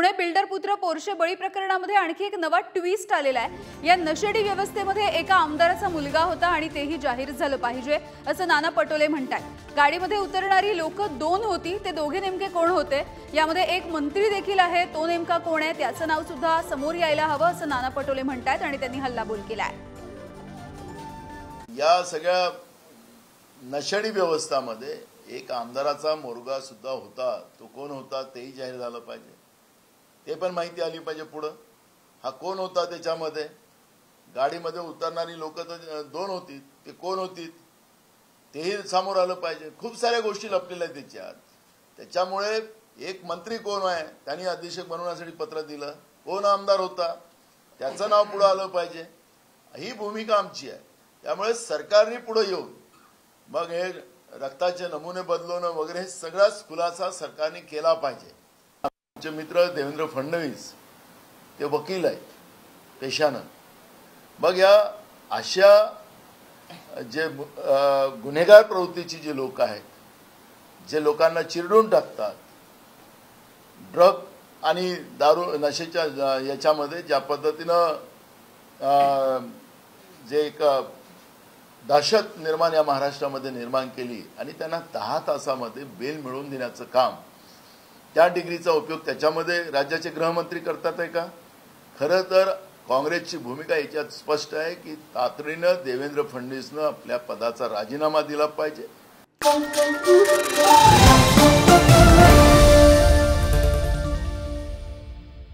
Pune builder पुत्र Porsche बळी प्रकरणामध्ये आणखी एक नवा ट्विस्ट आलेला आहे। या नशेडी व्यवस्थेमध्ये एका आमदाराचा मुलगा होता आणि तेही जाहीर झालं पाहिजे असं नाना पटोले म्हणतात। गाडीमध्ये उतरणारी लोक दोन होती, ते दोघे नेमके कोण होते? यामध्ये एक मंत्री देखील आहे, तो नेमका कोण आहे त्याचं नाव सुद्धा समोर यायला हवं असं नाना पटोले म्हणतात आणि त्यांनी हल्लाबोल केलाय। या सगळ्या नशेडी व्यवस्थामध्ये एक आमदाराचा मुलगा सुद्धा होता, तो कोण होता तेही जाहीर झालं पाहिजे, ते पण माहिती आली पाहिजे पुढे। हा कोण होता, त्याच्यामध्ये गाडीमध्ये उतरणारी लोक तर दोन होती, ते कोण होती तेही समोर आलं पाहिजे। खूप साऱ्या गोष्टी लपलेल्या आहेत त्याच्यात। त्याच्यामुळे एक मंत्री कोण आहे, त्यांनी अधीक्षक बनवण्यासाठी पत्र दिलं, कोण आमदार होता त्याचं नाव पुढे आलं पाहिजे, ही भूमिका आमची आहे। त्यामुळे सरकारने पुढे येऊन मग हे रक्ताचे नमुने बदलवणं वगैरे हे सगळाच खुलासा सरकारने केला पाहिजे। आमचे मित्र देवेंद्र फडणवीस ते वकील आहेत पेशानं, मग या अशा जे गुन्हेगार प्रवृत्तीची जी लोक आहेत, जे लोकांना चिरडून टाकतात, ड्रग आणि दारू नशेच्या याच्यामध्ये ज्या पद्धतीनं जे एक दहशत निर्माण या महाराष्ट्रामध्ये निर्माण केली आणि त्यांना 10 तासामध्ये बेल मिळवून देण्याचं काम, त्या डिग्रीचा उपयोग त्याच्यामध्ये राज्याचे गृहमंत्री करतात आहे का? खरं तर काँग्रेसची भूमिका याच्यात स्पष्ट आहे की तातडीनं देवेंद्र फडणवीसनं आपल्या पदाचा राजीनामा दिला पाहिजे।